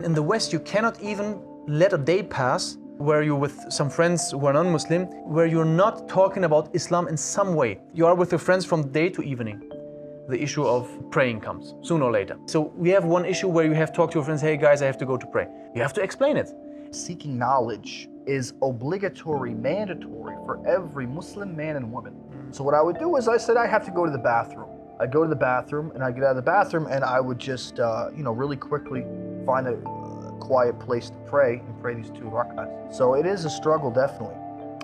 In the West, you cannot even let a day pass where you're with some friends who are non-Muslim, where you're not talking about Islam in some way. You are with your friends from day to evening. The issue of praying comes sooner or later. So we have one issue where you have to talk to your friends, hey guys, I have to go to pray. You have to explain it. Seeking knowledge is obligatory, mandatory for every Muslim man and woman. So what I would do is I said I have to go to the bathroom. I'd go to the bathroom and I'd get out of the bathroom and I would just, really quickly find a quiet place to pray and pray these 2 rak'ahs. So it is a struggle, definitely.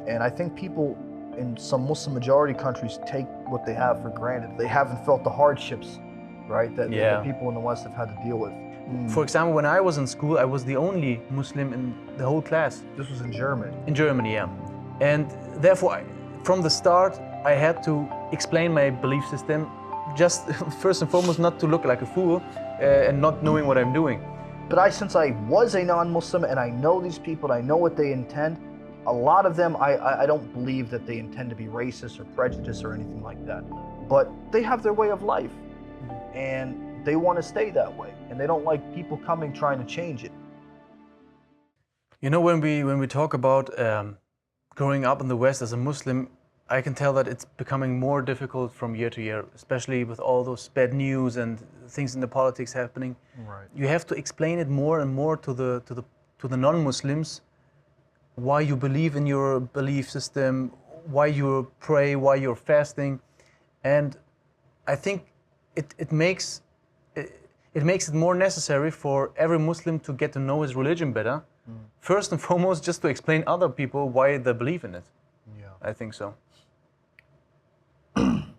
And I think people in some Muslim majority countries take what they have for granted. They haven't felt the hardships, right, that the people in the West have had to deal with. For example, when I was in school, I was the only Muslim in the whole class. This was in Germany. In Germany, yeah. And therefore, from the start, I had to explain my belief system, just first and foremost, not to look like a fool and not knowing what I'm doing. But since I was a non-Muslim and I know these people and I know what they intend, a lot of them, I don't believe that they intend to be racist or prejudiced or anything like that. But they have their way of life and they want to stay that way. And they don't like people coming trying to change it. You know, when we talk about growing up in the West as a Muslim, I can tell that it's becoming more difficult from year to year, especially with all those bad news and things in the politics happening. Right. You have to explain it more and more to the non-Muslims why you believe in your belief system, why you pray, why you're fasting, and I think it makes it more necessary for every Muslim to get to know his religion better. First and foremost, just to explain other people why they believe in it. Yeah. I think so.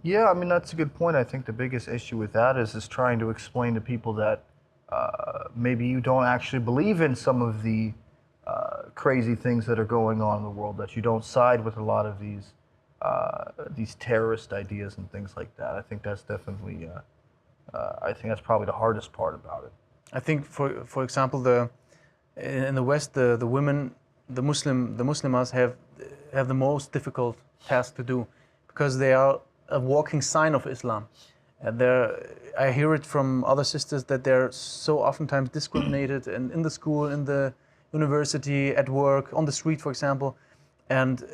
Yeah, I mean, that's a good point. I think the biggest issue with that is trying to explain to people that maybe you don't actually believe in some of the crazy things that are going on in the world, that you don't side with a lot of these terrorist ideas and things like that. I think that's definitely, I think that's probably the hardest part about it. I think, for example, in the West, the women, the Muslimas have the most difficult task to do, because they are a walking sign of Islam. And I hear it from other sisters that they're so oftentimes discriminated in the school, in the university, at work, on the street, for example. And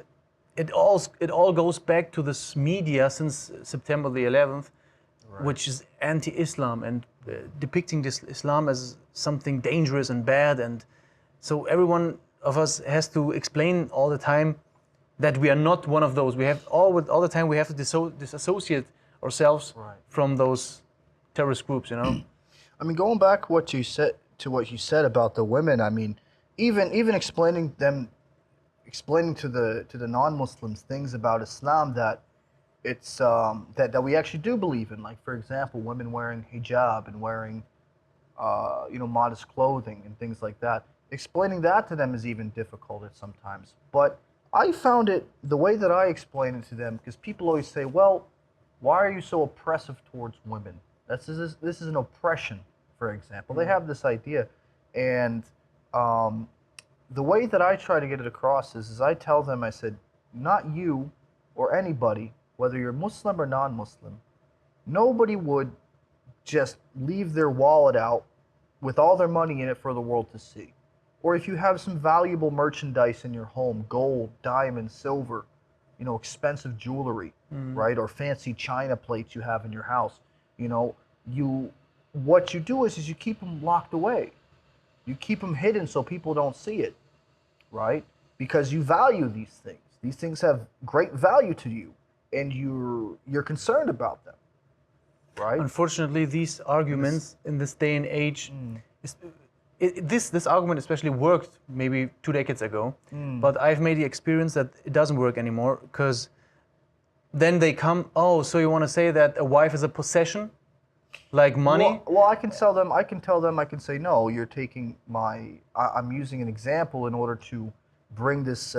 it all goes back to this media since September the 11th, right, which is anti-Islam and depicting this Islam as something dangerous and bad. And so every one of us has to explain all the time that we are not one of those. We have all the time we have to disassociate ourselves, right, from those terrorist groups, you know. I mean, going back to what you said about the women, I mean, even explaining to the non-Muslims things about Islam that it's that we actually do believe in. Like, for example, women wearing hijab and wearing modest clothing and things like that. Explaining that to them is even difficult at sometimes. But I found it, the way that I explain it to them, because people always say, well, why are you so oppressive towards women? This is an oppression, for example. They have this idea. And the way that I try to get it across is I tell them, I said, not you or anybody, whether you're Muslim or non-Muslim, nobody would just leave their wallet out with all their money in it for the world to see. Or if you have some valuable merchandise in your home, gold, diamonds, silver, expensive jewelry, right? Or fancy china plates you have in your house, what you do is you keep them locked away. You keep them hidden so people don't see it, right? Because you value these things. These things have great value to you, and you're concerned about them, right? Unfortunately, these arguments in this day and age, this argument especially worked maybe 2 decades ago, but I've made the experience that it doesn't work anymore, because then they come, oh, so you want to say that a wife is a possession, like money? Well, I can tell them, I can say, no, you're taking I'm using an example in order to bring this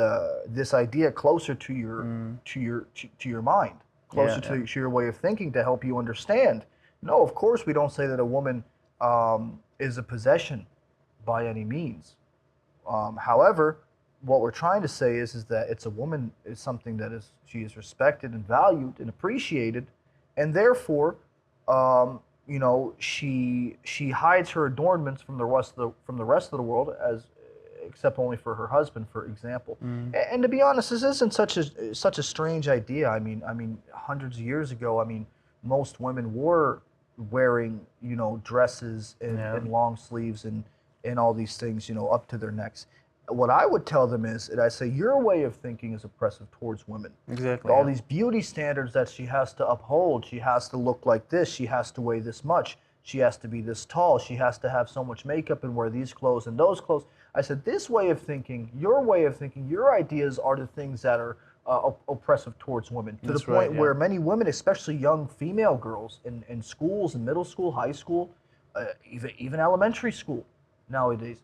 idea closer to your mind, closer to your way of thinking, to help you understand. No, of course we don't say that a woman is a possession by any means. However, what we're trying to say is that it's a woman is something that she is respected and valued and appreciated, and therefore she hides her adornments from the rest of the world, as except only for her husband, for example. And to be honest, this isn't such a strange idea. I mean, hundreds of years ago, I mean, most women were wearing, dresses Yeah. and long sleeves and all these things, up to their necks. What I would tell them is, and I say, your way of thinking is oppressive towards women. Exactly. All Yeah. these beauty standards that she has to uphold. She has to look like this. She has to weigh this much. She has to be this tall. She has to have so much makeup and wear these clothes and those clothes. I said, this way of thinking, your way of thinking, your ideas are the things that are oppressive towards women. To That's the point right, yeah. where many women, especially young female girls in schools, in middle school, high school, even elementary school nowadays,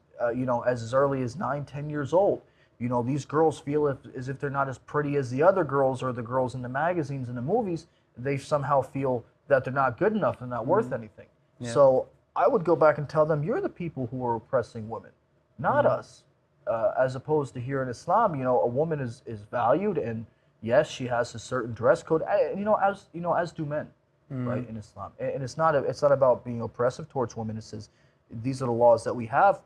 as early as 9, 10 years old, these girls feel as if they're not as pretty as the other girls or the girls in the magazines and the movies. They somehow feel that they're not good enough and not worth anything. Yeah. So I would go back and tell them, you're the people who are oppressing women, not us. As opposed to here in Islam, a woman is valued, and yes, she has a certain dress code, as do men, right, in Islam. And it's not about being oppressive towards women. It says these are the laws that we have,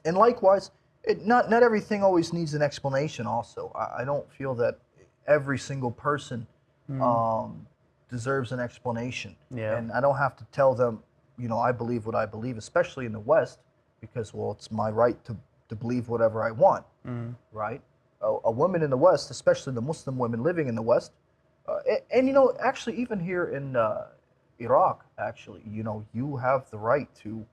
and likewise, not everything always needs an explanation. Also, I don't feel that every single person deserves an explanation, Yeah. and I don't have to tell them, I believe what I believe, especially in the West, because, well, it's my right to believe whatever I want, right? A woman in the West, especially the Muslim women living in the West, and actually even here in Iraq, actually, you have the right to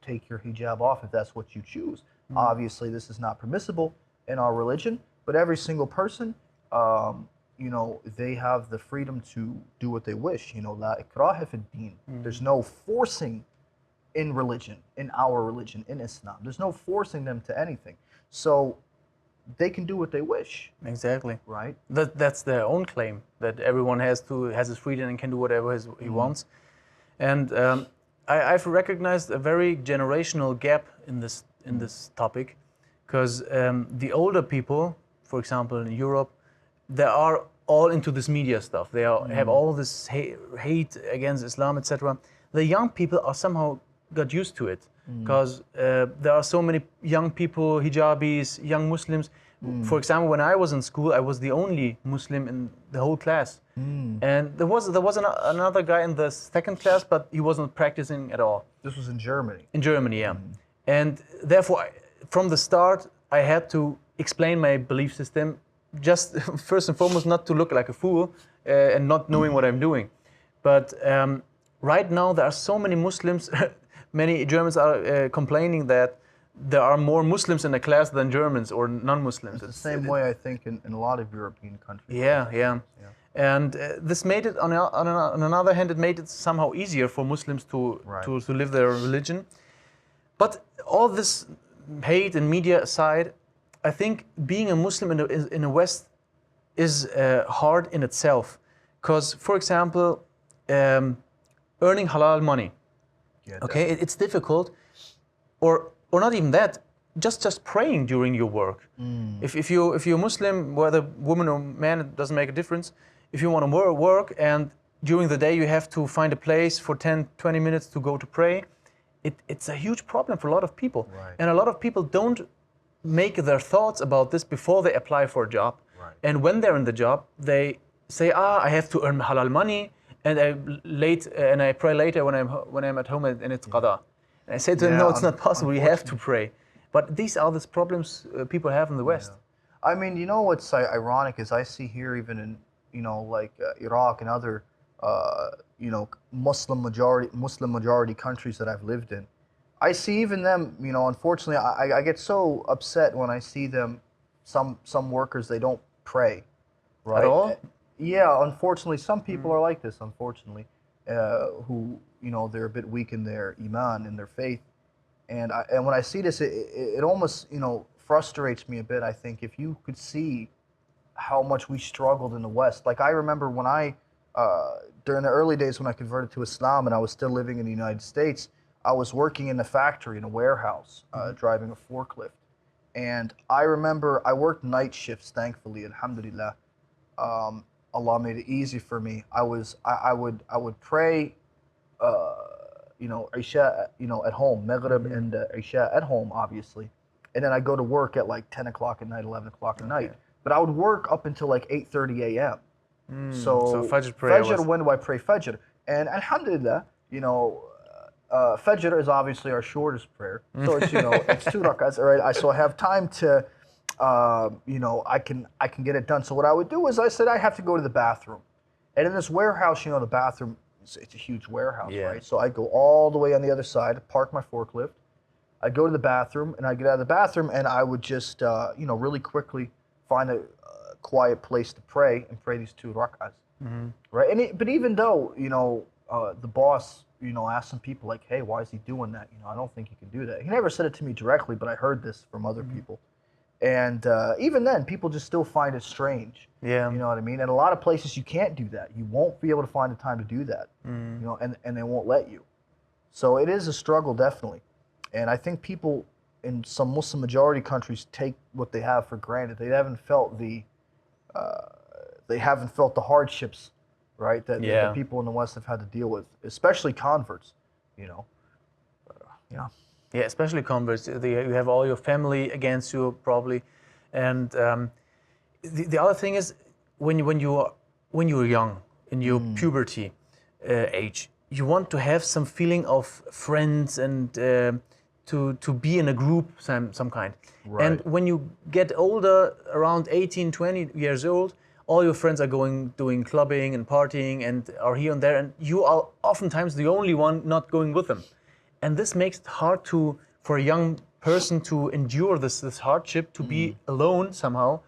take your hijab off if that's what you choose. Obviously, this is not permissible in our religion, but every single person, they have the freedom to do what they wish. La ikraha fi din. There's no forcing in religion, in our religion, in Islam. There's no forcing them to anything. So they can do what they wish, Exactly. right? That's their own claim, that everyone has his freedom and can do whatever he wants. And I've recognized a very generational gap in this topic, because the older people, for example, in Europe, they are all into this media stuff. They have all this hate against Islam, etc. The young people are somehow got used to it, because there are so many young people, hijabis, young Muslims. For example, when I was in school, I was the only Muslim in the whole class, and there was another guy in the second class, but he wasn't practicing at all. This was in Germany. In Germany, yeah. And therefore, from the start, I had to explain my belief system, just first and foremost, not to look like a fool and not knowing what I'm doing. But right now, there are so many Muslims. Many Germans are complaining that there are more Muslims in the class than Germans or non-Muslims. It's the same way, I think, in a lot of European countries. Yeah. And this made it, on another hand, it made it somehow easier for Muslims to live their religion. But all this hate and media aside, I think being a Muslim in the West is hard in itself. Because, for example, earning halal money, okay, it's difficult, or not even that, just praying during your work. If you're Muslim, whether woman or man, it doesn't make a difference. If you want to work and during the day you have to find a place for 10-20 minutes to go to pray, it's a huge problem for a lot of people. Right. And a lot of people don't make their thoughts about this before they apply for a job. Right. And when they're in the job, they say, I have to earn halal money, and I pray later when I'm at home and it's qada. And I say to them, no, it's not possible. You have to pray. But these are the problems people have in the West. I mean, what's ironic is I see here, even in Iraq and other Muslim majority countries that I've lived in, I see even them. Unfortunately, I get so upset when I see them. Some workers, they don't pray, right? At all? Yeah, unfortunately, some people are like this. Unfortunately, who they're a bit weak in their iman, in their faith, and when I see this, it almost frustrates me a bit. I think if you could see how much we struggled in the West. Like I remember when I during the early days when I converted to Islam and I was still living in the United States, I was working in a factory, in a warehouse, driving a forklift. And I remember I worked night shifts, thankfully, alhamdulillah. Allah made it easy for me. I would pray Isha, at home, Maghrib and Isha at home, obviously. And then I go to work at like 10 o'clock at night, 11 o'clock at night. Okay. But I would work up until like 8:30 a.m. So So Fajr prayer Fajr, was. when do I pray Fajr? And Alhamdulillah, Fajr is obviously our shortest prayer. So it's, it's 2 rakats, all right? So I have time to, I can get it done. So what I would do is I said I have to go to the bathroom. And in this warehouse, the bathroom, it's a huge warehouse, Yeah. right? So I go all the way on the other side, park my forklift. I'd go to the bathroom, and I'd get out of the bathroom, and I would just, really quickly find a quiet place to pray and pray these 2 rak'ahs, right? But even though, the boss, asked some people like, hey, why is he doing that? I don't think he can do that. He never said it to me directly, but I heard this from other people. And even then, people just still find it strange. Yeah. You know what I mean? And a lot of places you can't do that. You won't be able to find the time to do that. And they won't let you. So it is a struggle, definitely. And I think people in some Muslim majority countries take what they have for granted. They haven't felt the hardships, right? That Yeah. the people in the West have had to deal with, especially converts. Yeah. Yeah, especially converts. You have all your family against you probably, and the other thing is when you're young in your puberty age, you want to have some feeling of friends and to be in a group some kind. Right. And when you get older, around 18, 20 years old, all your friends are doing clubbing and partying and are here and there, and you are oftentimes the only one not going with them. And this makes it hard for a young person to endure this hardship, to be alone somehow,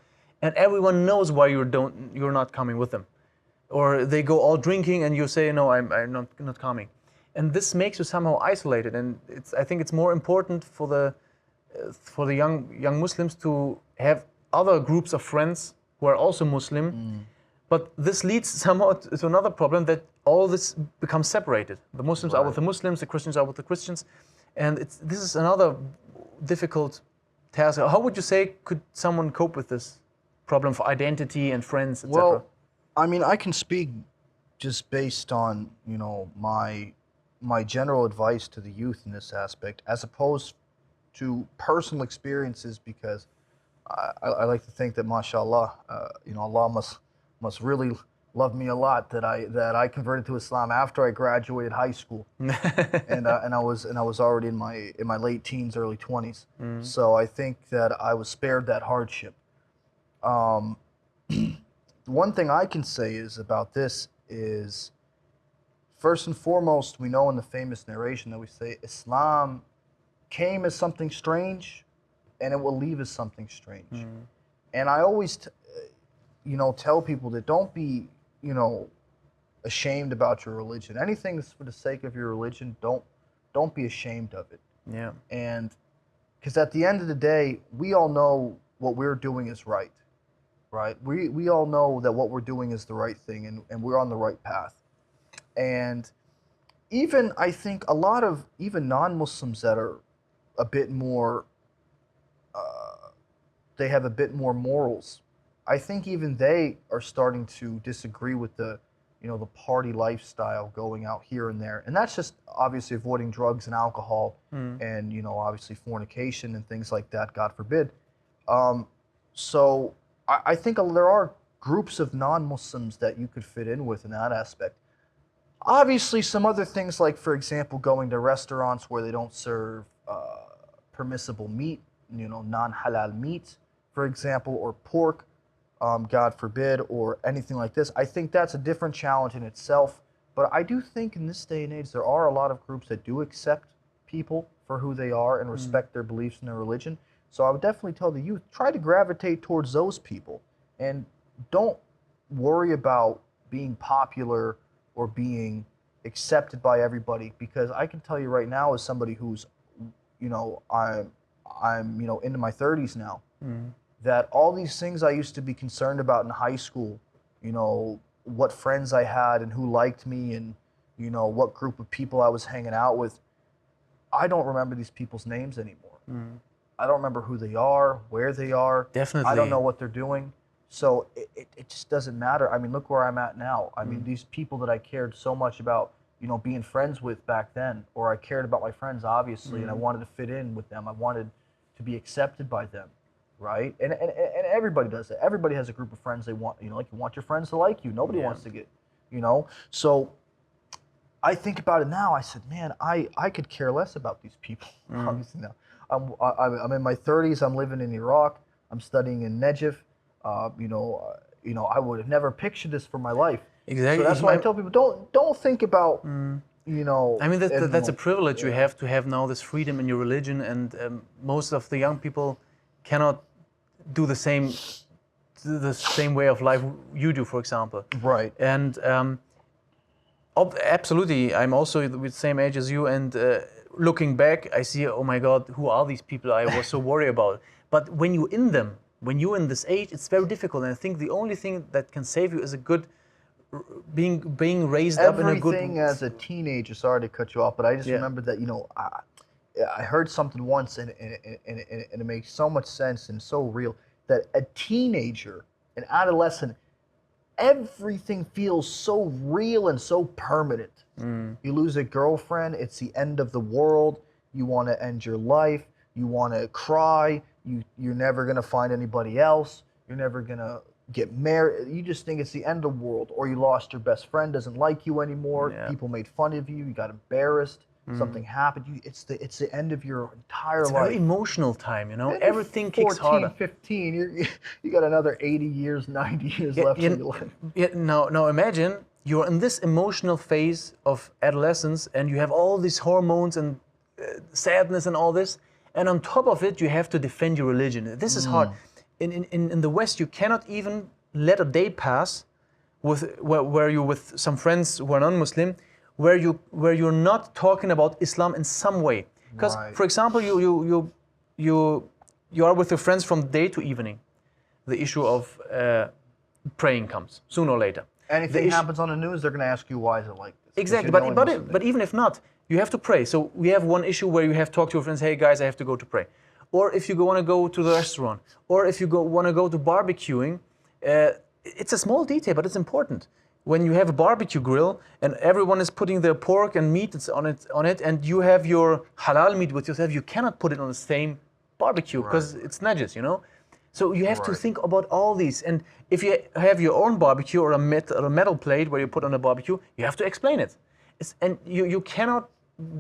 and everyone knows why you're not coming with them, or they go all drinking and you say no, I'm not coming, and this makes you somehow isolated. And I think it's more important for the young Muslims to have other groups of friends who are also Muslim. But this leads somehow to another problem, that all this becomes separated. The Muslims are with the Muslims, the Christians are with the Christians, and this is another difficult task. How would you say could someone cope with this problem for identity and friends, etc.? Well, I mean, I can speak just based on my general advice to the youth in this aspect, as opposed to personal experiences, because I like to think that, mashallah, Allah must really love me a lot that I converted to Islam after I graduated high school, and I was already in my late teens, early 20s. So I think that I was spared that hardship. One thing I can say is about this is, first and foremost, we know in the famous narration that we say Islam came as something strange, and it will leave as something strange. And I always tell people that don't be, ashamed about your religion. Anything that's for the sake of your religion, don't be ashamed of it. Yeah. And because at the end of the day, we all know what we're doing is right, right? We all know that what we're doing is the right thing, and we're on the right path. And even, I think, a lot of even non-Muslims that are a bit more, they have a bit more morals, I think even they are starting to disagree with the party lifestyle, going out here and there. And that's just obviously avoiding drugs and alcohol, and, obviously fornication and things like that, God forbid. So I think there are groups of non-Muslims that you could fit in with in that aspect. Obviously, some other things, like, for example, going to restaurants where they don't serve permissible meat, non-halal meat, for example, or pork, God forbid, or anything like this. I think that's a different challenge in itself. But I do think in this day and age, there are a lot of groups that do accept people for who they are and respect their beliefs and their religion. So I would definitely tell the youth, try to gravitate towards those people, and don't worry about being popular or being accepted by everybody, because I can tell you right now, as somebody who's, I'm into my 30s now, that all these things I used to be concerned about in high school, what friends I had and who liked me, and what group of people I was hanging out with, I don't remember these people's names anymore. I don't remember who they are, where they are. Definitely. I don't know what they're doing. So it just doesn't matter. I mean, look where I'm at now. I mean, these people that I cared so much about, being friends with back then, or I cared about my friends obviously, and I wanted to fit in with them. I wanted to be accepted by them, right? And everybody does that. Everybody has a group of friends they want. Like you want your friends to like you. Nobody wants to get, So I think about it now. I said, man, I could care less about these people. Obviously now, I'm in my 30s. I'm living in Iraq. I'm studying in Najaf. I would have never pictured this for my life. Exactly. So that's why I tell people, don't think about, I mean, that's a privilege you yeah. have to have now, this freedom in your religion, and most of the young people cannot do the same way of life you do, for example. Right. And absolutely, I'm also with the same age as you, and looking back, I see, oh my God, who are these people I was so worried about? But when you're in them, when you're in this age, it's very difficult. And I think the only thing that can save you is a good being raised up in a good. Everything as a teenager. Sorry to cut you off, but I just remember that I heard something once, and it makes so much sense and so real, that a teenager, an adolescent, everything feels so real and so permanent. You lose a girlfriend, it's the end of the world. You want to end your life. You want to cry. You're never gonna find anybody else. You're never gonna get married. You just think it's the end of the world. Or you lost your best friend, doesn't like you anymore. Yeah. People made fun of you. You got embarrassed. Something happened. It's the end of your entire It's a life. very emotional time, And Everything kicks 14, harder. 15, you got another 80 years, 90 years left in your life. Now imagine you're in this emotional phase of adolescence, and you have all these hormones and sadness and all this, and on top of it, you have to defend your religion. This is hard. In the West, you cannot even let a day pass where you're with some friends who are non-Muslim, where you're not talking about Islam in some way. Because, Right. for example, you are with your friends from day to evening. The issue of praying comes sooner or later. Anything happens on the news, they're going to ask you, why is it like this? Exactly, Because you're the only but even if not, you have to pray. So we have one issue where you have to talk to your friends, hey guys, I have to go to pray. Or if you want to go to the restaurant, or if you want to go to barbecuing, it's a small detail, but it's important. When you have a barbecue grill and everyone is putting their pork and meat on it, and you have your halal meat with yourself, you cannot put it on the same barbecue because it's najis, So you have to Right. think about all these. And if you have your own barbecue or a metal plate where you put on a barbecue, you have to explain it. And you cannot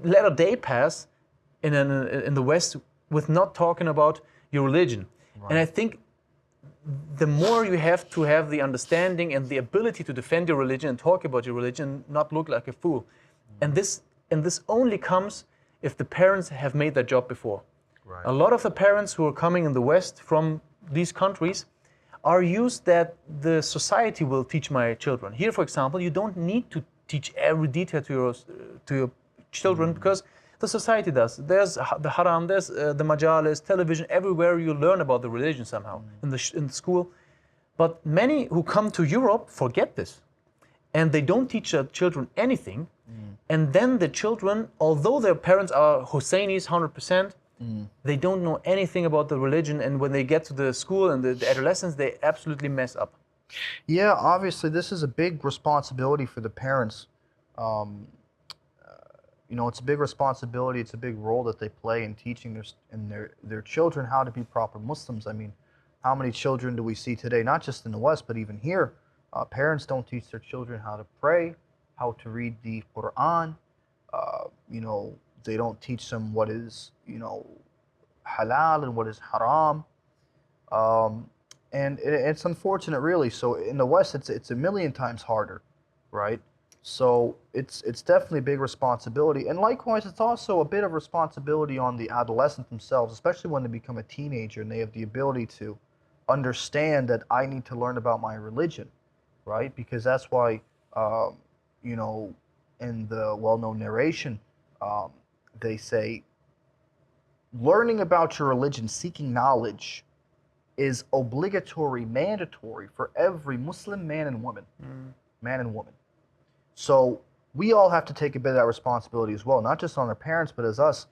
let a day pass in the West with not talking about your religion. Right. And I think the more you have to have the understanding and the ability to defend your religion and talk about your religion, not look like a fool. And this only comes if the parents have made their job before. Right. A lot of the parents who are coming in the West from these countries are used that the society will teach my children. Here, for example, you don't need to teach every detail to your children because the society does. There's the haram, there's the majalis, television, everywhere you learn about the religion somehow in the school. But many who come to Europe forget this. And they don't teach their children anything. And then the children, although their parents are Hosseinis 100%, they don't know anything about the religion. And when they get to the school and the adolescence, they absolutely mess up. Yeah, obviously this is a big responsibility for the parents. It's a big responsibility. It's a big role that they play in teaching their children how to be proper Muslims. I mean, how many children do we see today, not just in the West, but even here? Parents don't teach their children how to pray, how to read the Quran. They don't teach them what is, halal and what is haram. And it's unfortunate, really. So in the West, it's a million times harder, right? So it's definitely a big responsibility. And likewise, it's also a bit of responsibility on the adolescent themselves, especially when they become a teenager and they have the ability to understand that I need to learn about my religion, right? Because that's why, in the well-known narration, they say, learning about your religion, seeking knowledge, is obligatory, mandatory for every Muslim man and woman. Man and woman. So we all have to take a bit of that responsibility as well, not just on our parents, but as us,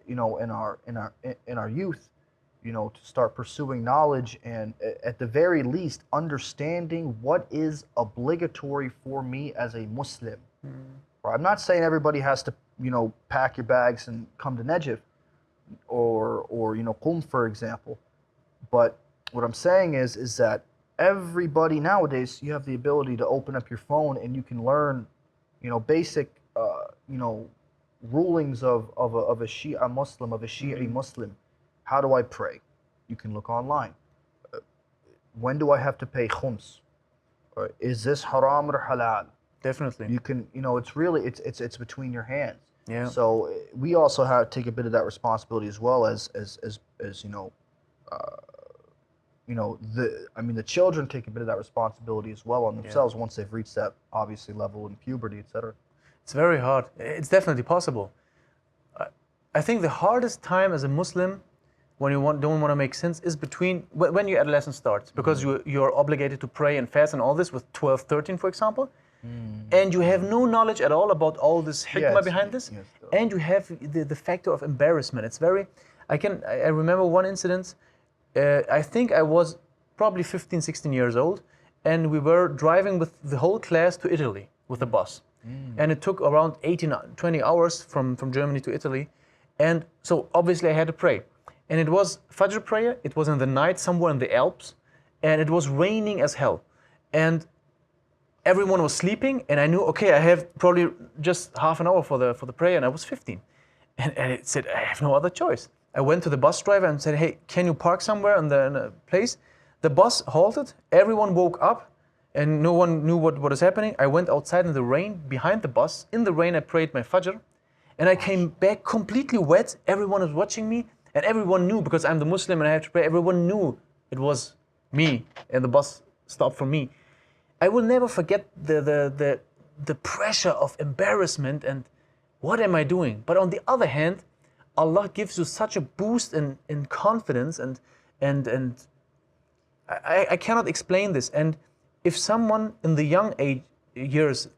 in our youth, to start pursuing knowledge and at the very least understanding what is obligatory for me as a Muslim. Right? I'm not saying everybody has to, pack your bags and come to Najaf or Qum, for example. But what I'm saying is that everybody nowadays, you have the ability to open up your phone and you can learn, basic, rulings of a Shia Muslim, of a Shi'i Muslim. How do I pray? You can look online. When do I have to pay khums? Is this haram or halal? Definitely. You can, it's really, it's between your hands. Yeah. So we also have to take a bit of that responsibility as well as the children take a bit of that responsibility as well on themselves once they've reached that obviously level in puberty, etc. It's very hard. It's definitely possible. I think the hardest time as a Muslim when you don't want to make sins is when your adolescence starts, because you're obligated to pray and fast and all this with 12, 13, for example, and you have no knowledge at all about all this hikmah behind this, and you have the factor of embarrassment. It's very, I remember one incident. I think I was probably 15, 16 years old, and we were driving with the whole class to Italy with a bus. And it took around 20 hours from Germany to Italy. And so obviously I had to pray. And it was Fajr prayer, it was in the night somewhere in the Alps, and it was raining as hell. And everyone was sleeping, and I knew, okay, I have probably just half an hour for the prayer, and I was 15. And I said, I have no other choice. I went to the bus driver and said, hey, can you park somewhere in the place? The bus halted, everyone woke up, and no one knew what was happening. I went outside in the rain, behind the bus. In the rain, I prayed my Fajr, and I came back completely wet. Everyone was watching me, and everyone knew, because I'm the Muslim and I have to pray, everyone knew it was me, and the bus stopped for me. I will never forget the pressure of embarrassment and what am I doing? But on the other hand, Allah gives you such a boost in confidence, and I cannot explain this. And if someone in the young years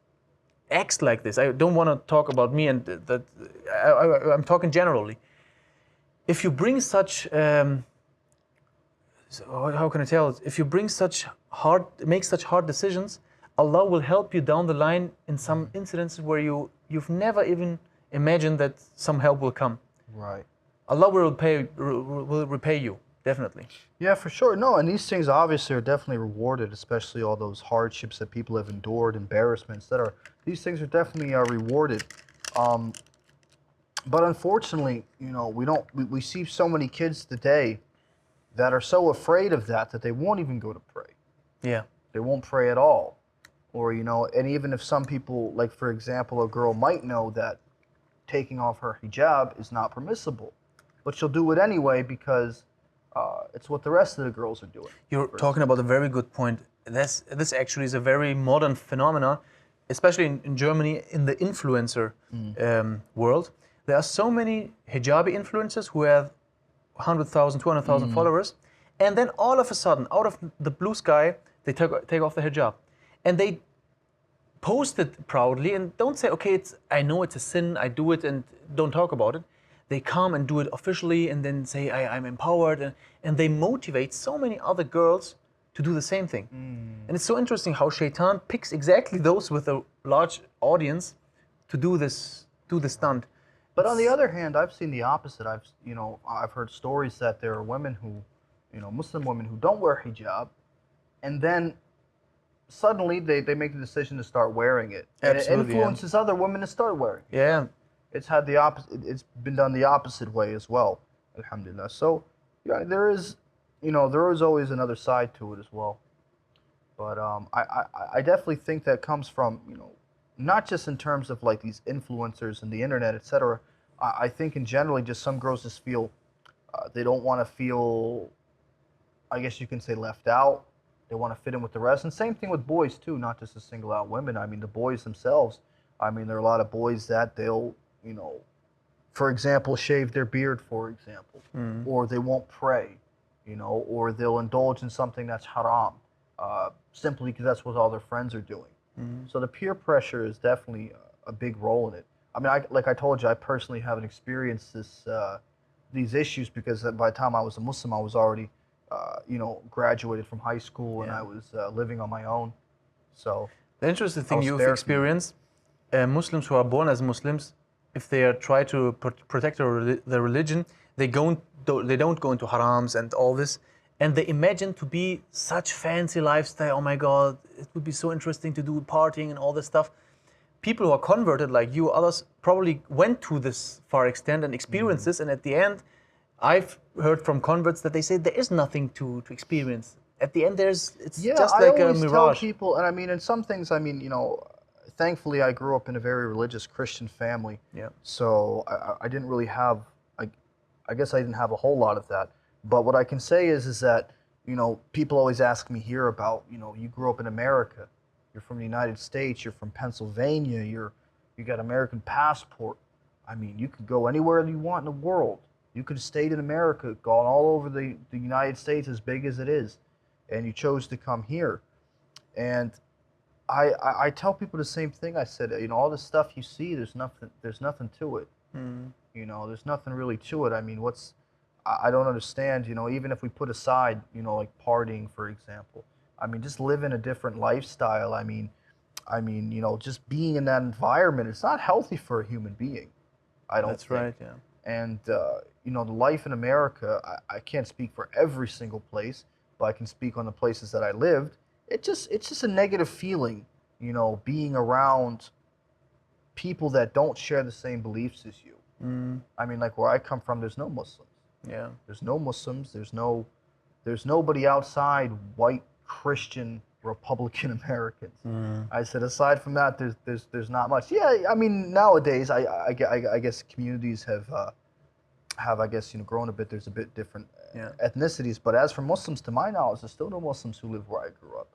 acts like this, I don't want to talk about me, and that I'm talking generally. If you bring such, how can I tell it? If you bring make such hard decisions, Allah will help you down the line in some incidences where you've never even imagined that some help will come. Right. Allah will repay you, definitely. Yeah, for sure. No, and these things obviously are definitely rewarded, especially all those hardships that people have endured, embarrassments that are. These things are definitely rewarded. But unfortunately, we see so many kids today that are so afraid of that they won't even go to pray. Yeah. They won't pray at all. Or, and even if some people, like for example, a girl might know that taking off her hijab is not permissible, but she'll do it anyway because it's what the rest of the girls are doing. You're talking about a very good point. This actually is a very modern phenomenon, especially in Germany, in the influencer world. There are so many hijabi influencers who have 100,000, 200,000 followers, and then all of a sudden, out of the blue sky, they take off the hijab, and they post it proudly and don't say, okay, I know it's a sin, I do it, and don't talk about it. They come and do it officially and then say, I'm empowered, and they motivate so many other girls to do the same thing. And it's so interesting how Shaitan picks exactly those with a large audience to do this stunt. But on the other hand, I've seen the opposite. I've heard stories that there are women who, Muslim women who don't wear hijab, and then suddenly they make the decision to start wearing it. And it influences other women to start wearing it. Yeah. It's had the opposite. It's been done the opposite way as well. Alhamdulillah. So, yeah, there is always another side to it as well. But I definitely think that comes from, not just in terms of like these influencers and the internet, etc. I think in generally just some girls just feel they don't want to feel, I guess you can say, left out. They want to fit in with the rest. And same thing with boys too, not just to single out women. I mean, the boys themselves. I mean, there are a lot of boys that they'll, for example, shave their beard, for example, or they won't pray, or they'll indulge in something that's haram, simply because that's what all their friends are doing. So the peer pressure is definitely a big role in it. I mean, like I told you, I personally haven't experienced these issues because by the time I was a Muslim, I was already, graduated from high school and I was living on my own. So the interesting thing you've experienced, Muslims who are born as Muslims, if they are try to protect their religion, they don't go into harams and all this, and they imagine to be such fancy lifestyle. Oh my God, it would be so interesting to do partying and all this stuff. People who are converted like you, others probably went to this far extent and experienced this, and at the end, I've heard from converts that they say there is nothing to experience. At the end, it's Yeah, just I like a always tell mirage. people, and I mean, in some things, I mean, thankfully I grew up in a very religious Christian family. Yeah. So I didn't really have, I guess I didn't have a whole lot of that. But what I can say is that, people always ask me here about, you grew up in America, you're from the United States, you're from Pennsylvania, you got American passport. I mean, you could go anywhere you want in the world. You could have stayed in America, gone all over the United States, as big as it is, and you chose to come here. And I tell people the same thing. I said, all this stuff you see, there's nothing to it. There's nothing really to it. I mean, I don't understand, even if we put aside, like partying, for example. I mean, just living a different lifestyle. I mean, just being in that environment, it's not healthy for a human being. I don't That's think. right, yeah. And, the life in America, I can't speak for every single place, but I can speak on the places that I lived. It's just a negative feeling, being around people that don't share the same beliefs as you. I mean, like where I come from, there's no Muslims. Yeah. There's no Muslims. There's nobody outside white Christian Republican Americans. I said, aside from that, there's not much. Yeah, I mean, nowadays, I guess communities have I guess, grown a bit. There's a bit different ethnicities. But as for Muslims, to my knowledge, there's still no Muslims who live where I grew up.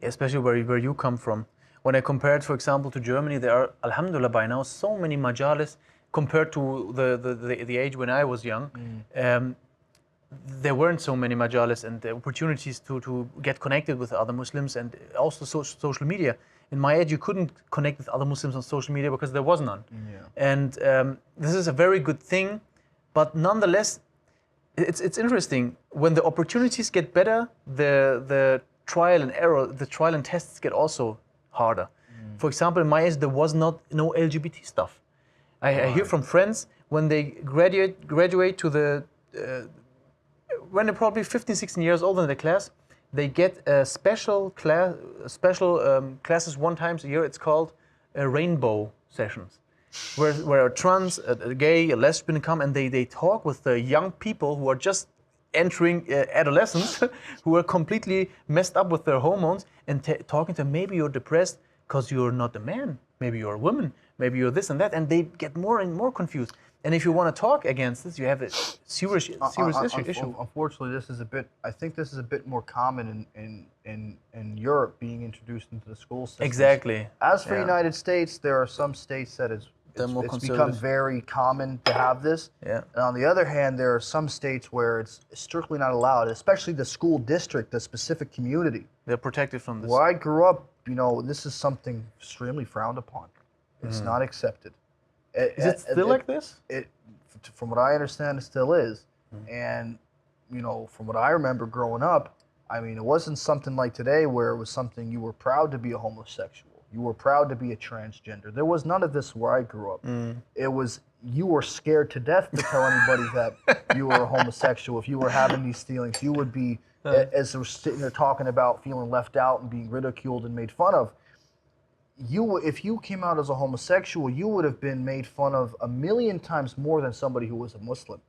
Especially where you come from. When I compared, for example, to Germany, there are, alhamdulillah, by now so many majalis compared to the age when I was young. There weren't so many majalis and the opportunities to get connected with other Muslims, and also social media. In my age, you couldn't connect with other Muslims on social media because there was none. And this is a very good thing, but nonetheless, it's interesting. When the opportunities get better, the trial and error, the trial and tests get also harder. For example, in my age, there was no LGBT stuff. I hear from friends when they graduate to the when they're probably 15, 16 years old in the class, they get a special classes one time a year. It's called rainbow sessions, where a trans, a gay, a lesbian come and they talk with the young people who are just entering adolescence, who are completely messed up with their hormones, and talking to them, maybe you're depressed because you're not a man, maybe you're a woman, maybe you're this and that, and they get more and more confused. And if you want to talk against this, you have a serious issue. Unfortunately, I think this is a bit more common in Europe, being introduced into the school system. Exactly. As for the United States, there are some states that it's become very common to have this. Yeah. And on the other hand, there are some states where it's strictly not allowed, especially the school district, the specific community. They're protected from this. Where I grew up, this is something extremely frowned upon. It's not accepted. Is it still like this? From what I understand, it still is. And, from what I remember growing up, I mean, it wasn't something like today where it was something you were proud to be a homosexual. You were proud to be a transgender. There was none of this where I grew up. It was, you were scared to death to tell anybody that you were a homosexual. If you were having these feelings, you would be, as they were sitting there talking about feeling left out and being ridiculed and made fun of, if you came out as a homosexual, you would have been made fun of 1,000,000 times more than somebody who was a Muslim.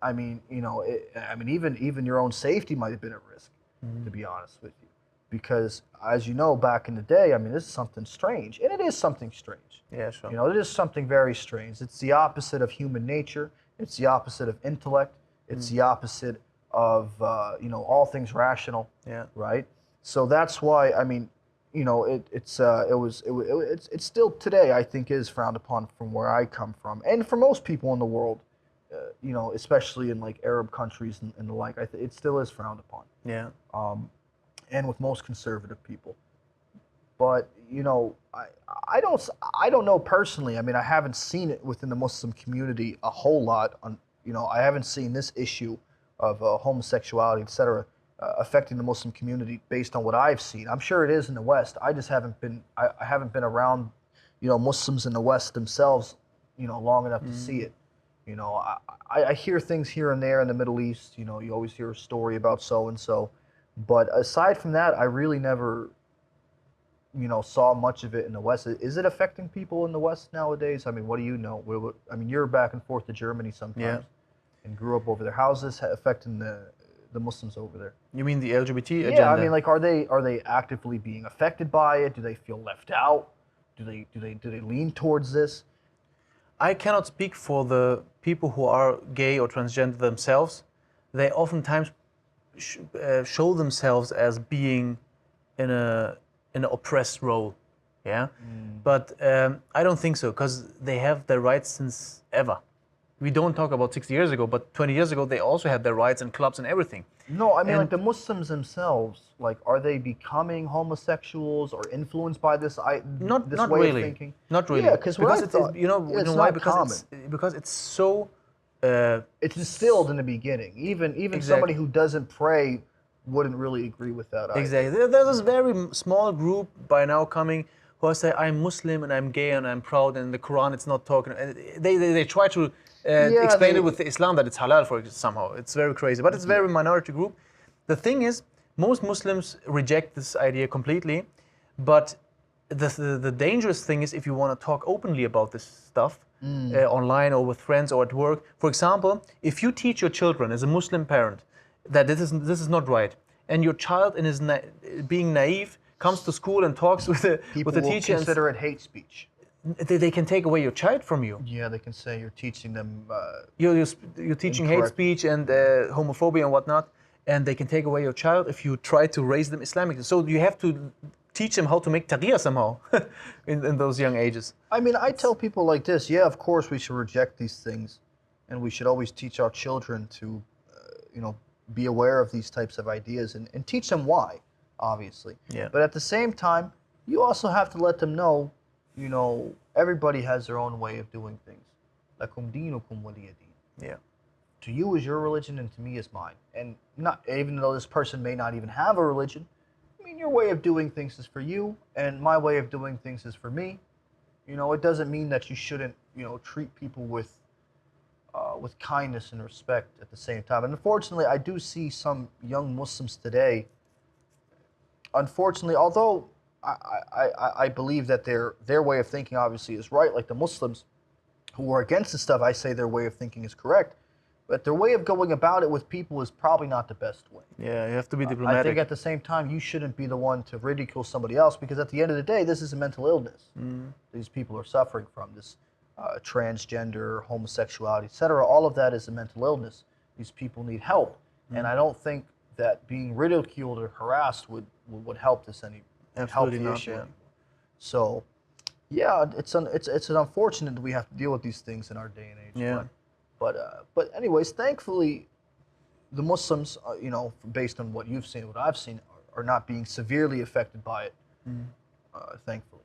I mean, even your own safety might have been at risk, to be honest with you, because as you know, back in the day, I mean, this is something strange, and it is something strange. Yeah, sure. It is something very strange. It's the opposite of human nature. It's the opposite of intellect. It's the opposite of all things rational. Yeah. Right. So that's why, I mean, it's still today, I think, is frowned upon from where I come from, and for most people in the world, especially in like Arab countries and the like, it still is frowned upon. Yeah. And with most conservative people, but I don't know personally. I mean, I haven't seen it within the Muslim community a whole lot. I haven't seen this issue of homosexuality, etc. Affecting the Muslim community based on what I've seen. I'm sure it is in the West. I just haven't been. I haven't been around, Muslims in the West themselves, long enough to see it. I hear things here and there in the Middle East. You always hear a story about so and so, but aside from that, I really never, saw much of it in the West. Is it affecting people in the West nowadays? I mean, what do you know? I mean, you're back and forth to Germany sometimes, and grew up over there. How's this affecting the Muslims over there? You mean the LGBT agenda? Yeah, I mean, like, are they actively being affected by it? Do they feel left out? Do they lean towards this? I cannot speak for the people who are gay or transgender themselves. They oftentimes show themselves as being in an oppressed role, yeah. But I don't think so, because they have their rights since ever. We don't talk about 60 years ago, but 20 years ago they also had their rights and clubs and everything. No, I mean, like, the Muslims themselves, like, are they becoming homosexuals or influenced by this Not way really. of thinking? Not really. Yeah, because you know why? Because it's so. It's instilled in the beginning. Even somebody who doesn't pray wouldn't really agree with that either. Exactly. There's this very small group by now coming who say, I'm Muslim and I'm gay and I'm proud, and the Quran it's not talking. They try to explain it with Islam that it's halal for somehow. It's very crazy, but it's a very minority group. The thing is, most Muslims reject this idea completely, but the dangerous thing is if you want to talk openly about this stuff online or with friends or at work. For example, if you teach your children as a Muslim parent that this is not right, and your child in his being naive comes to school and talks with the People with the will teacher, consider it hate speech. they can take away your child from you. Yeah, they can say you're teaching them. You're teaching hate speech and homophobia and whatnot, and they can take away your child if you try to raise them Islamically. So you have to teach them how to make taqiyya somehow in those young ages. I mean, I tell people like this. Yeah, of course we should reject these things, and we should always teach our children to, be aware of these types of ideas and teach them why, obviously. Yeah. But at the same time, you also have to let them know, everybody has their own way of doing things. Lakum dinukum waliya din. Yeah. To you is your religion, and to me is mine. And not even though this person may not even have a religion, I mean, your way of doing things is for you, and my way of doing things is for me. It doesn't mean that you shouldn't, treat people with kindness and respect at the same time. And unfortunately, I do see some young Muslims today. Unfortunately, although I believe that their way of thinking obviously is right, like the Muslims who are against this stuff, I say their way of thinking is correct, but their way of going about it with people is probably not the best way. Yeah, you have to be diplomatic. I think at the same time, you shouldn't be the one to ridicule somebody else, because at the end of the day, this is a mental illness. These people are suffering from this. Transgender, homosexuality, etc. All of that is a mental illness. These people need help, and I don't think that being ridiculed or harassed would help this any help the issue anymore. So, yeah, it's unfortunate that we have to deal with these things in our day and age. Yeah. But anyways, thankfully, the Muslims, based on what you've seen, what I've seen, are not being severely affected by it. Thankfully.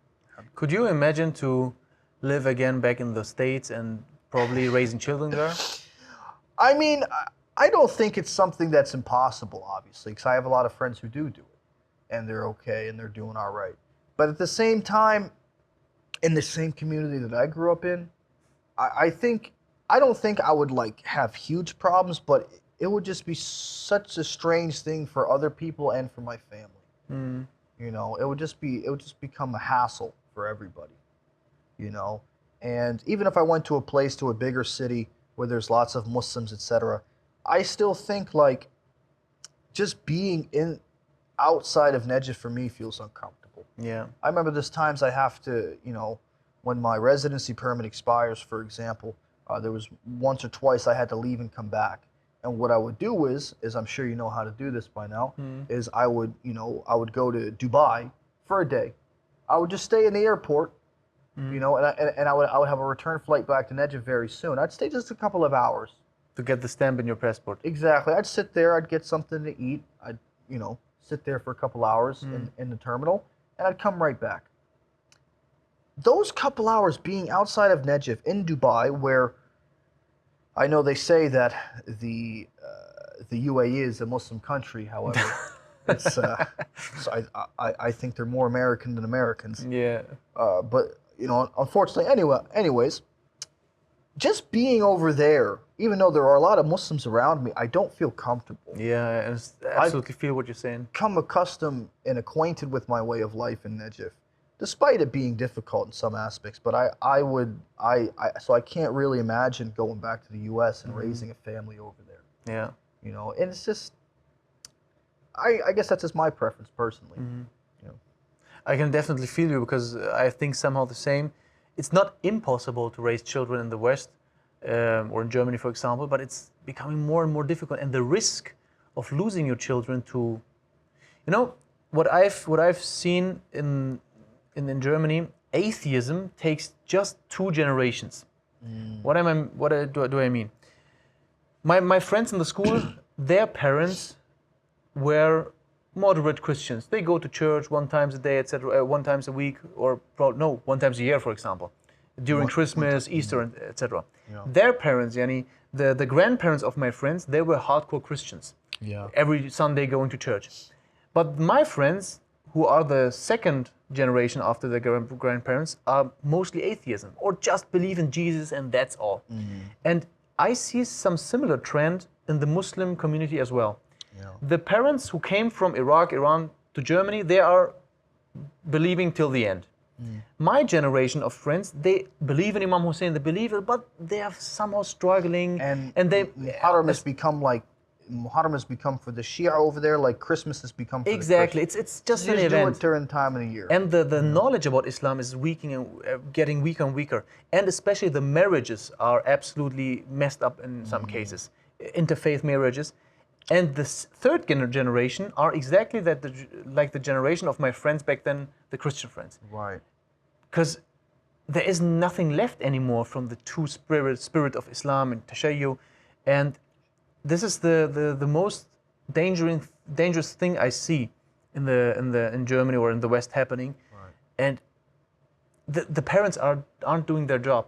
Could you imagine to live again back in the States and probably raising children there? I mean, I don't think it's something that's impossible, obviously, because I have a lot of friends who do it, and they're okay, and they're doing all right. But at the same time, in the same community that I grew up in, I don't think I would have huge problems, but it would just be such a strange thing for other people and for my family. It would just become a hassle for everybody. And even if I went to a bigger city where there's lots of Muslims, etc., I still think just being outside of Najaf for me feels uncomfortable. Yeah. I remember there's times I have to, when my residency permit expires, for example, there was once or twice I had to leave and come back. And what I would do is I'm sure you know how to do this by now, is I would go to Dubai for a day. I would just stay in the airport. And I would have a return flight back to Najaf very soon. I'd stay just a couple of hours. To get the stamp in your passport. Exactly. I'd sit there, I'd get something to eat, I'd, sit there for a couple hours in the terminal, and I'd come right back. Those couple hours being outside of Najaf in Dubai, where I know they say that the UAE is a Muslim country, however, it's so I think they're more American than Americans. Yeah. But unfortunately, anyways, just being over there, even though there are a lot of Muslims around me, I don't feel comfortable. Yeah, I absolutely feel what you're saying. Become accustomed and acquainted with my way of life in Najaf, despite it being difficult in some aspects. But so I can't really imagine going back to the U.S. and raising a family over there. Yeah. And it's just, I guess that's just my preference personally. I can definitely feel you because I think somehow the same. It's not impossible to raise children in the West or in Germany, for example, but it's becoming more and more difficult. And the risk of losing your children to, what I've seen in Germany, atheism takes just 2 generations. What do I mean? My friends in the school, their parents were moderate Christians. They go to church 1 time a day, etc., 1 time a week, or 1 time a year, for example, during Christmas, Easter, etc. Their parents, the grandparents of my friends, they were hardcore Christians. Yeah. Every Sunday going to church. But my friends, who are the second generation after the grandparents, are mostly atheism or just believe in Jesus and that's all. And I see some similar trend in the Muslim community as well. The parents who came from Iraq, Iran to Germany, they are believing till the end. My generation of friends, they believe in Imam Hussein, they believe it, but they are somehow struggling. And they Muharram has become for the Shia over there like Christmas has become for exactly. the Christians. It's just You an just event. do it during time of the year. And the knowledge about Islam is weakening and getting weaker and weaker. And especially the marriages are absolutely messed up in some cases, interfaith marriages. And the third generation are exactly like the generation of my friends back then, the Christian friends. Right. Because there is nothing left anymore from the true spirit of Islam and Tashayyu. And this is the most dangerous thing I see in Germany or in the West happening. Right. And the parents aren't doing their job.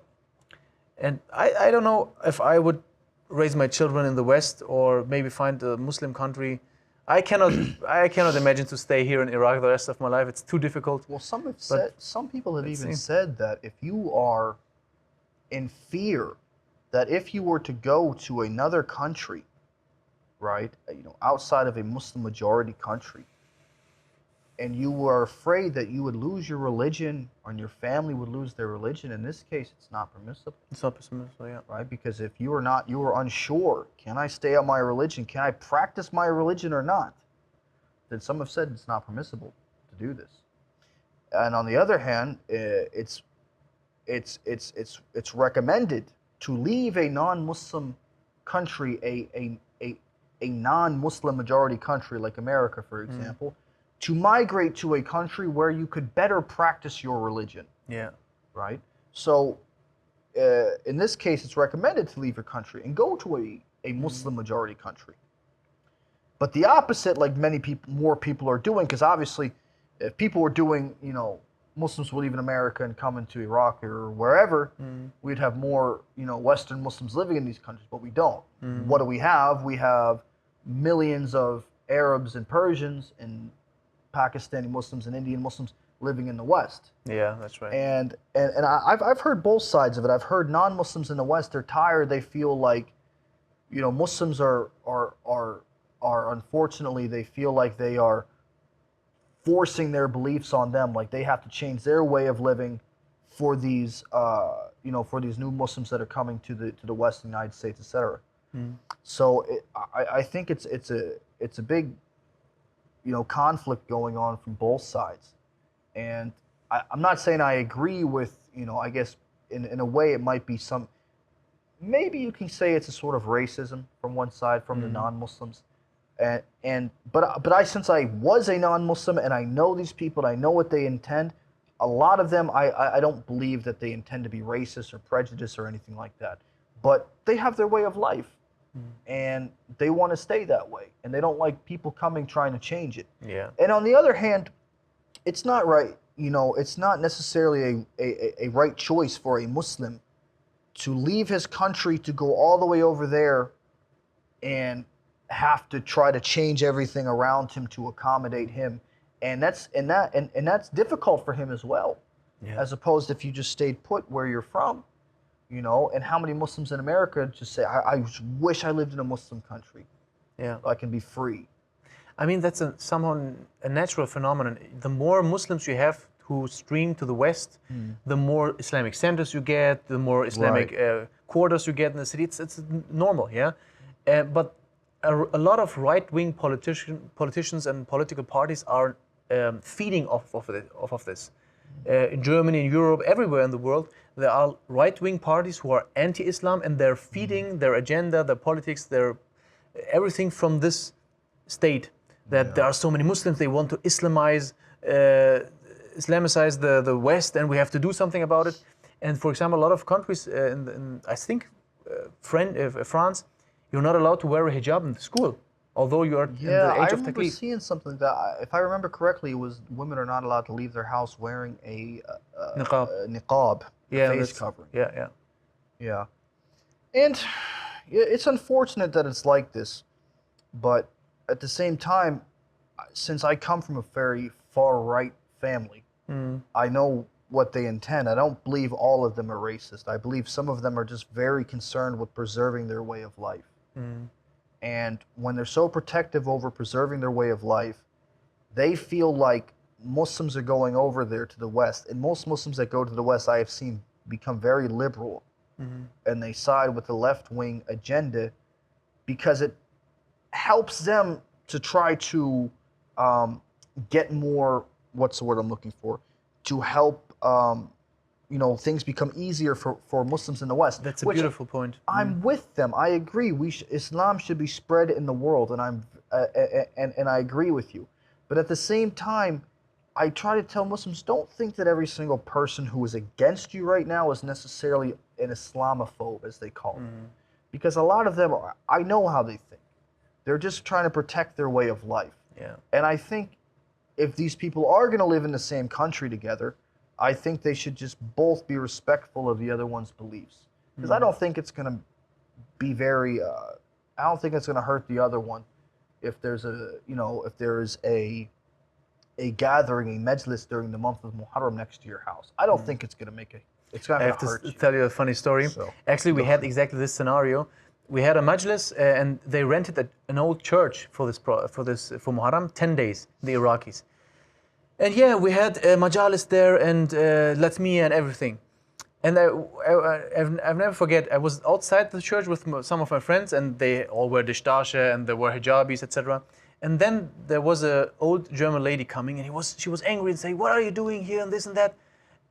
And I don't know if I would raise my children in the West or maybe find a Muslim country. I cannot imagine to stay here in Iraq the rest of my life. It's too difficult. Well, some people have even said that if you are in fear that if you were to go to another country, right, outside of a Muslim majority country, and you were afraid that you would lose your religion and your family would lose their religion, in this case, it's not permissible. It's not permissible, yeah. Right? Because if you are unsure, can I stay on my religion? Can I practice my religion or not? Then some have said it's not permissible to do this. And on the other hand, it's recommended to leave a non-Muslim country, a non-Muslim majority country like America, for example, to migrate to a country where you could better practice your religion. Yeah. Right? So, in this case, it's recommended to leave your country and go to a Muslim majority country. But the opposite, like more people are doing, because obviously, if people were doing, Muslims would leave in America and come into Iraq or wherever, we'd have more, Western Muslims living in these countries, but we don't. What do we have? We have millions of Arabs and Persians and Pakistani Muslims and Indian Muslims living in the West. Yeah, that's right. And I've heard both sides of it. I've heard non-Muslims in the West, they're tired. They feel like, Muslims are unfortunately, they feel like they are forcing their beliefs on them. Like they have to change their way of living for these, for these new Muslims that are coming to the West, United States, etc. So I think it's a big, conflict going on from both sides. And I'm not saying I agree with, I guess in a way it might be maybe you can say it's a sort of racism from one side, from the non-Muslims. But since I was a non-Muslim and I know these people, I know what they intend, a lot of them, I don't believe that they intend to be racist or prejudiced or anything like that. But they have their way of life. And they want to stay that way, and they don't like people coming trying to change it. Yeah. And on the other hand, it's not right. It's not necessarily a right choice for a Muslim to leave his country to go all the way over there and have to try to change everything around him to accommodate him, and that's difficult for him as well. Yeah. as opposed if you just stayed put where you're from, you know. And how many Muslims in America just say, I wish I lived in a Muslim country Yeah. so I can be free. I mean, that's somehow a natural phenomenon. The more Muslims you have who stream to the West, the more Islamic centers you get, the more Islamic quarters you get in the city. It's normal, yeah. But a lot of right-wing politicians and political parties are feeding off of this. In Germany, in Europe, everywhere in the world, there are right-wing parties who are anti-Islam, and they're feeding their agenda, their politics, their everything from this state. That there are so many Muslims, they want to Islamicize the West, and we have to do something about it. And for example, a lot of countries, I think France, you're not allowed to wear a hijab in the school, although you are in the I age of remember taklif. seeing something that, if I remember correctly, it was women are not allowed to leave their house wearing a Niqab. niqab, Yeah, face that's- covering. Yeah. Yeah. And it's unfortunate that it's like this, but at the same time, since I come from a very far right family, I know what they intend. I don't believe all of them are racist. I believe some of them are just very concerned with preserving their way of life. And when they're so protective over preserving their way of life, they feel like Muslims are going over there to the West. And most Muslims that go to the West, I have seen become very liberal. And they side with the left-wing agenda because it helps them to try to get more, what's the word I'm looking for, to help things become easier for Muslims in the West. That's a beautiful point. I'm with them. I agree. Islam should be spread in the world, and I agree with you. But at the same time, I try to tell Muslims, don't think that every single person who is against you right now is necessarily an Islamophobe, as they call it. Because a lot of them are, I know how they think. They're just trying to protect their way of life. Yeah. And I think if these people are going to live in the same country together, I think they should just both be respectful of the other one's beliefs. Because I don't think it's going to be very, I don't think it's going to hurt the other one if there's a gathering, a majlis during the month of Muharram next to your house. I don't think it's going to make it's not I going have to to hurt you. tell you a funny story. So, Actually, we had exactly this scenario. We had a majlis, and they rented an old church for Muharram, 10 days, the Iraqis. And yeah, we had majalis there and latmiya and everything. And I've never forget, I was outside the church with some of my friends, and they all wear dishtasha and they were hijabis, etc. And then there was an old German lady coming, and she was angry and saying, "What are you doing here?" and this and that.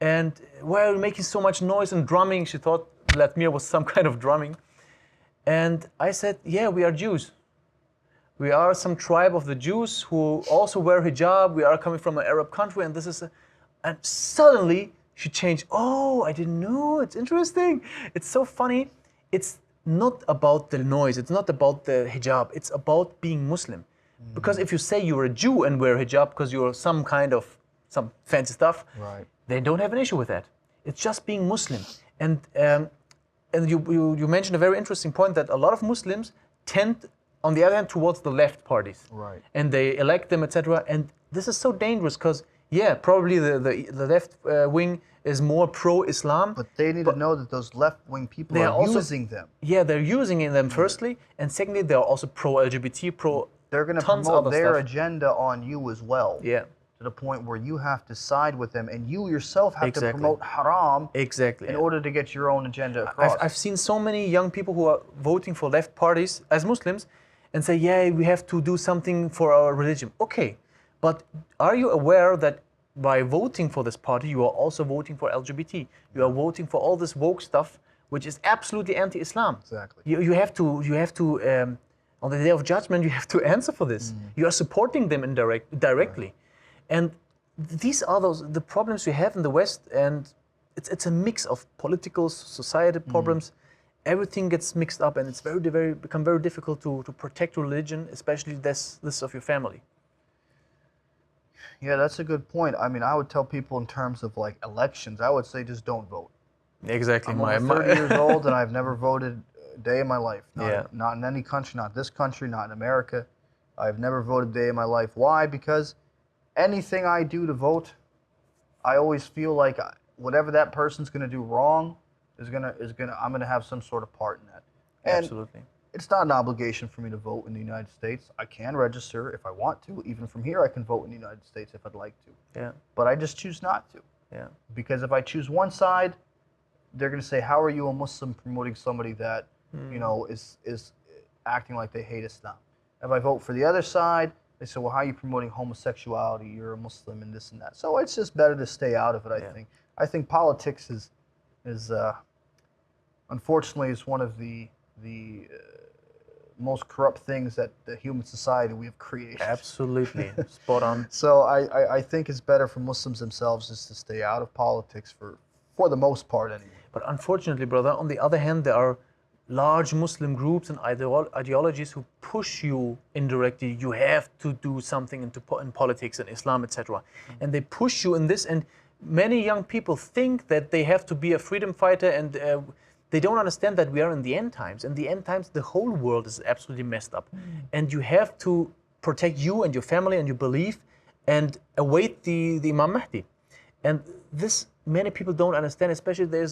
And why are you making so much noise and drumming? She thought latmiya was some kind of drumming. And I said, yeah, we are Jews. We are some tribe of the Jews who also wear hijab. We are coming from an Arab country, and this is and suddenly she changed. Oh, I didn't know. It's interesting. It's so funny. It's not about the noise. It's not about the hijab. It's about being Muslim. Because if you say you're a Jew and wear hijab because you're some fancy stuff, right. They don't have an issue with that. It's just being Muslim. And you mentioned a very interesting point that a lot of Muslims tend, on the other hand, towards the left parties. Right. And they elect them, etc. And this is so dangerous because, yeah, probably the left wing is more pro-Islam. But they need to know that those left-wing people They are are also- using them. Yeah, they're using them firstly, and secondly, they're also pro-LGBT, They're going to tons promote other their stuff. agenda on you as well. Yeah, To the point where you have to side with them, and you yourself have to Exactly. promote haram exactly. in yeah. order to get your own agenda across. I've seen so many young people who are voting for left parties as Muslims and say, yeah, we have to do something for our religion. Okay, but are you aware that by voting for this party, you are also voting for LGBT? You are voting for all this woke stuff, which is absolutely anti-Islam. Exactly. You have to on the day of judgment, you have to answer for this. You are supporting them directly. Right. And these are the problems we have in the West, and it's a mix of political, society problems. Everything gets mixed up, and it's become very difficult to protect religion, especially this of your family. Yeah, that's a good point. I mean, I would tell people in terms of like elections, I would say just don't vote. Exactly. I'm over 30 years old, and I've never voted a day in my life. Not in any country, not this country, not in America. I've never voted a day in my life. Why? Because anything I do to vote, I always feel like whatever that person's gonna do wrong I'm gonna have some sort of part in that. And Absolutely. it's not an obligation for me to vote in the United States. I can register if I want to. Even from here, I can vote in the United States if I'd like to. Yeah. But I just choose not to. Yeah. Because if I choose one side, they're going to say, how are you a Muslim promoting somebody that, is acting like they hate Islam? If I vote for the other side, they say, well, how are you promoting homosexuality? You're a Muslim and this and that. So it's just better to stay out of it, I think. I think politics is unfortunately, is one of the most corrupt things that the human society we have created. Absolutely. Spot on. So I think it's better for Muslims themselves just to stay out of politics for the most part anyway. But unfortunately, brother, on the other hand, there are large Muslim groups and ideologies who push you indirectly. You have to do something in politics and Islam, etc. And they push you in this. And many young people think that they have to be a freedom fighter, and they don't understand that we are in the end times. In the end times, the whole world is absolutely messed up. And you have to protect you and your family and your belief and await the Imam Mahdi. And this, many people don't understand, especially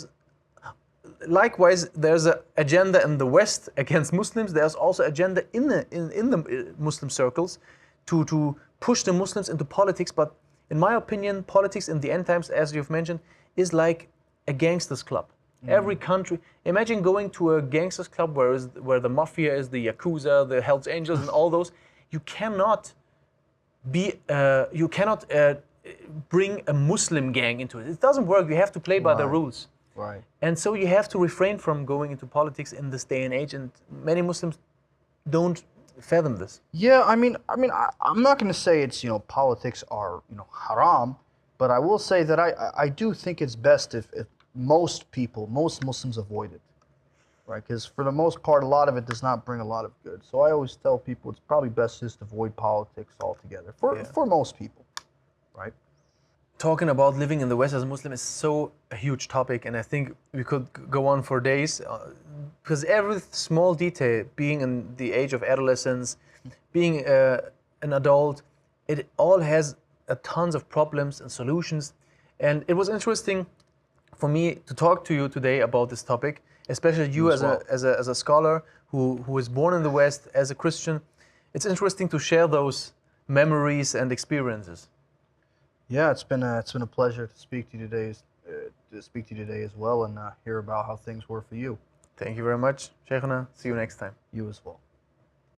likewise, there's an agenda in the West against Muslims. There's also agenda in the Muslim circles to push the Muslims into politics. But in my opinion, politics in the end times, as you've mentioned, is like a gangsters club. Every country, imagine going to a gangsters club where the mafia is, the Yakuza, the Hells Angels and all those. You cannot bring a Muslim gang into it. It doesn't work. You have to play by the rules. Right. And so you have to refrain from going into politics in this day and age, and many Muslims don't fathom this. Yeah, I'm not going to say it's, politics are, haram, but I will say that I do think it's best if most Muslims avoid it, right? Because for the most part, a lot of it does not bring a lot of good. So I always tell people it's probably best just to avoid politics altogether for most people, right? Talking about living in the West as a Muslim is so a huge topic, and I think we could go on for days, because every small detail, being in the age of adolescence, being an adult, it all has tons of problems and solutions. And it was interesting for me to talk to you today about this topic, especially you as a scholar who was born in the West as a Christian. It's interesting to share those memories and experiences. Yeah, it's been a pleasure to speak to you today as well, and hear about how things were for you. Thank you very much, Sheikhuna. See you next time. You as well.